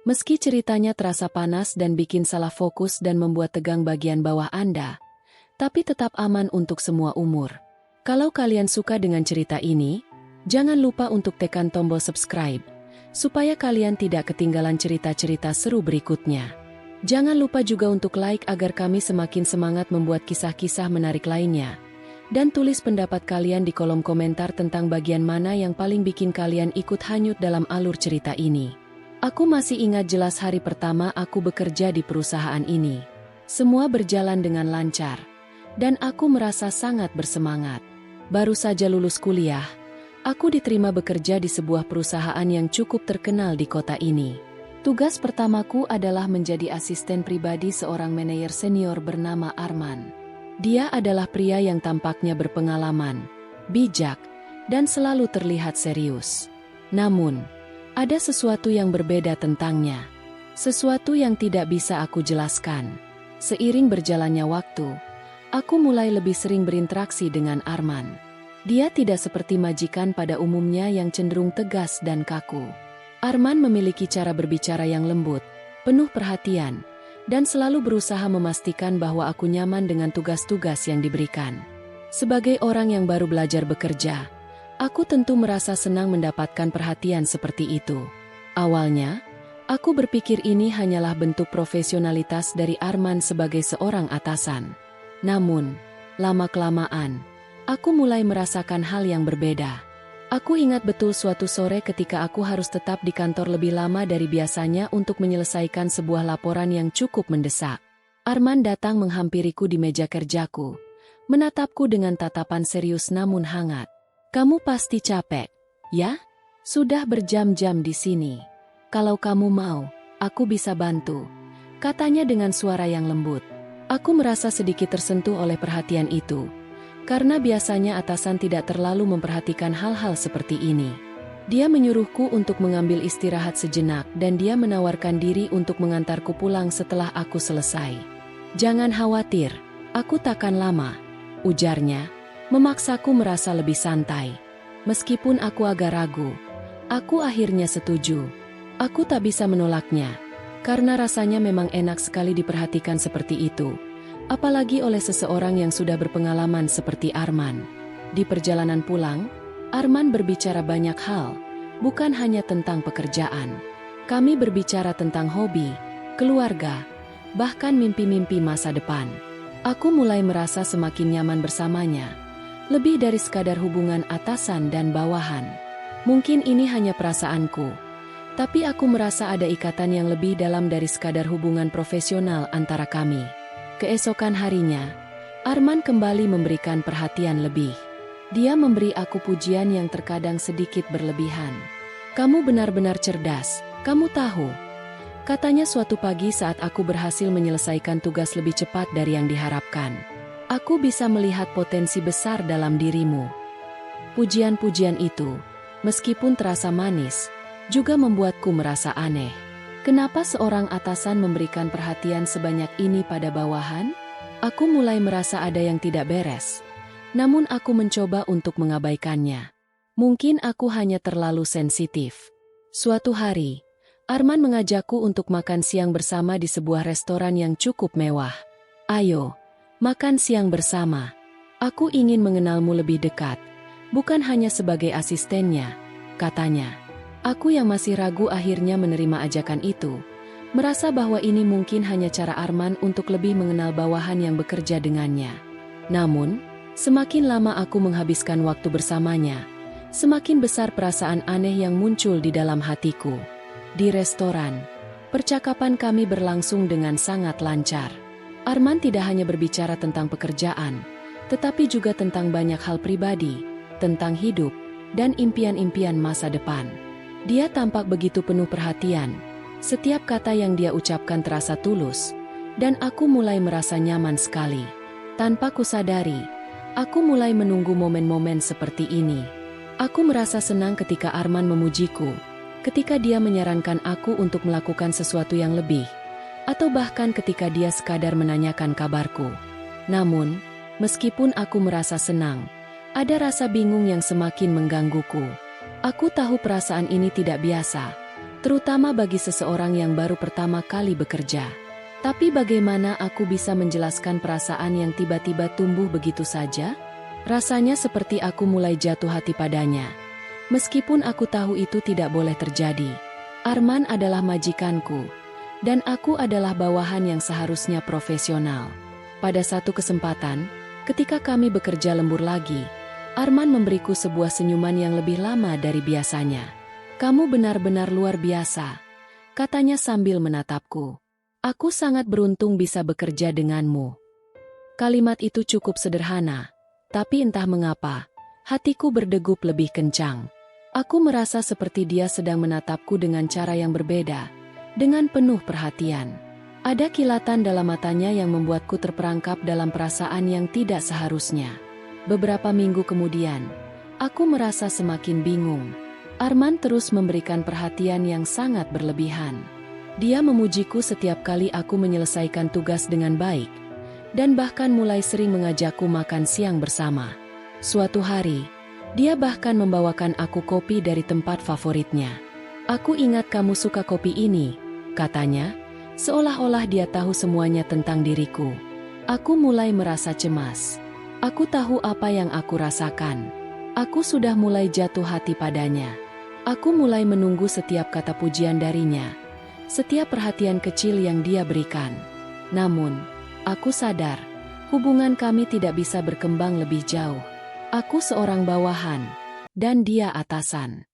Meski ceritanya terasa panas dan bikin salah fokus dan membuat tegang bagian bawah Anda, tapi tetap aman untuk semua umur. Kalau kalian suka dengan cerita ini, jangan lupa untuk tekan tombol subscribe, supaya kalian tidak ketinggalan cerita-cerita seru berikutnya. Jangan lupa juga untuk like agar kami semakin semangat membuat kisah-kisah menarik lainnya. Dan tulis pendapat kalian di kolom komentar tentang bagian mana yang paling bikin kalian ikut hanyut dalam alur cerita ini. Aku masih ingat jelas hari pertama aku bekerja di perusahaan ini. Semua berjalan dengan lancar, dan aku merasa sangat bersemangat. Baru saja lulus kuliah, aku diterima bekerja di sebuah perusahaan yang cukup terkenal di kota ini. Tugas pertamaku adalah menjadi asisten pribadi seorang manajer senior bernama Arman. Dia adalah pria yang tampaknya berpengalaman, bijak, dan selalu terlihat serius. Namun, ada sesuatu yang berbeda tentangnya. Sesuatu yang tidak bisa aku jelaskan. Seiring berjalannya waktu, aku mulai lebih sering berinteraksi dengan Arman. Dia tidak seperti majikan pada umumnya yang cenderung tegas dan kaku. Arman memiliki cara berbicara yang lembut, penuh perhatian, dan selalu berusaha memastikan bahwa aku nyaman dengan tugas-tugas yang diberikan. Sebagai orang yang baru belajar bekerja, aku tentu merasa senang mendapatkan perhatian seperti itu. Awalnya, aku berpikir ini hanyalah bentuk profesionalitas dari Arman sebagai seorang atasan. Namun, lama-kelamaan, aku mulai merasakan hal yang berbeda. Aku ingat betul suatu sore ketika aku harus tetap di kantor lebih lama dari biasanya untuk menyelesaikan sebuah laporan yang cukup mendesak. Arman datang menghampiriku di meja kerjaku, menatapku dengan tatapan serius namun hangat. "Kamu pasti capek, ya? Sudah berjam-jam di sini. Kalau kamu mau, aku bisa bantu," katanya dengan suara yang lembut. Aku merasa sedikit tersentuh oleh perhatian itu, karena biasanya atasan tidak terlalu memperhatikan hal-hal seperti ini. Dia menyuruhku untuk mengambil istirahat sejenak dan dia menawarkan diri untuk mengantarku pulang setelah aku selesai. "Jangan khawatir, aku takkan lama," ujarnya, memaksaku merasa lebih santai. Meskipun aku agak ragu, aku akhirnya setuju. Aku tak bisa menolaknya, karena rasanya memang enak sekali diperhatikan seperti itu. Apalagi oleh seseorang yang sudah berpengalaman seperti Arman. Di perjalanan pulang, Arman berbicara banyak hal, bukan hanya tentang pekerjaan. Kami berbicara tentang hobi, keluarga, bahkan mimpi-mimpi masa depan. Aku mulai merasa semakin nyaman bersamanya, lebih dari sekadar hubungan atasan dan bawahan. Mungkin ini hanya perasaanku, tapi aku merasa ada ikatan yang lebih dalam dari sekadar hubungan profesional antara kami. Keesokan harinya, Arman kembali memberikan perhatian lebih. Dia memberi aku pujian yang terkadang sedikit berlebihan. "Kamu benar-benar cerdas, kamu tahu," katanya suatu pagi saat aku berhasil menyelesaikan tugas lebih cepat dari yang diharapkan. "Aku bisa melihat potensi besar dalam dirimu." Pujian-pujian itu, meskipun terasa manis, juga membuatku merasa aneh. Kenapa seorang atasan memberikan perhatian sebanyak ini pada bawahan? Aku mulai merasa ada yang tidak beres. Namun aku mencoba untuk mengabaikannya. Mungkin aku hanya terlalu sensitif. Suatu hari, Arman mengajakku untuk makan siang bersama di sebuah restoran yang cukup mewah. "Ayo, makan siang bersama. Aku ingin mengenalmu lebih dekat, bukan hanya sebagai asistennya," katanya. Aku yang masih ragu akhirnya menerima ajakan itu, merasa bahwa ini mungkin hanya cara Arman untuk lebih mengenal bawahan yang bekerja dengannya. Namun, semakin lama aku menghabiskan waktu bersamanya, semakin besar perasaan aneh yang muncul di dalam hatiku. Di restoran, percakapan kami berlangsung dengan sangat lancar. Arman tidak hanya berbicara tentang pekerjaan, tetapi juga tentang banyak hal pribadi, tentang hidup, dan impian-impian masa depan. Dia tampak begitu penuh perhatian. Setiap kata yang dia ucapkan terasa tulus, dan aku mulai merasa nyaman sekali. Tanpa kusadari, aku mulai menunggu momen-momen seperti ini. Aku merasa senang ketika Arman memujiku, ketika dia menyarankan aku untuk melakukan sesuatu yang lebih, atau bahkan ketika dia sekadar menanyakan kabarku. Namun, meskipun aku merasa senang, ada rasa bingung yang semakin menggangguku. Aku tahu perasaan ini tidak biasa, terutama bagi seseorang yang baru pertama kali bekerja. Tapi bagaimana aku bisa menjelaskan perasaan yang tiba-tiba tumbuh begitu saja? Rasanya seperti aku mulai jatuh hati padanya. Meskipun aku tahu itu tidak boleh terjadi. Arman adalah majikanku, dan aku adalah bawahan yang seharusnya profesional. Pada satu kesempatan, ketika kami bekerja lembur lagi, Arman memberiku sebuah senyuman yang lebih lama dari biasanya. "Kamu benar-benar luar biasa," katanya sambil menatapku. "Aku sangat beruntung bisa bekerja denganmu." Kalimat itu cukup sederhana, tapi entah mengapa, hatiku berdegup lebih kencang. Aku merasa seperti dia sedang menatapku dengan cara yang berbeda, dengan penuh perhatian. Ada kilatan dalam matanya yang membuatku terperangkap dalam perasaan yang tidak seharusnya. Beberapa minggu kemudian, aku merasa semakin bingung. Arman terus memberikan perhatian yang sangat berlebihan. Dia memujiku setiap kali aku menyelesaikan tugas dengan baik, dan bahkan mulai sering mengajakku makan siang bersama. Suatu hari, dia bahkan membawakan aku kopi dari tempat favoritnya. "Aku ingat kamu suka kopi ini," katanya, seolah-olah dia tahu semuanya tentang diriku. Aku mulai merasa cemas. Aku tahu apa yang aku rasakan. Aku sudah mulai jatuh hati padanya. Aku mulai menunggu setiap kata pujian darinya, setiap perhatian kecil yang dia berikan. Namun, aku sadar, hubungan kami tidak bisa berkembang lebih jauh. Aku seorang bawahan, dan dia atasan.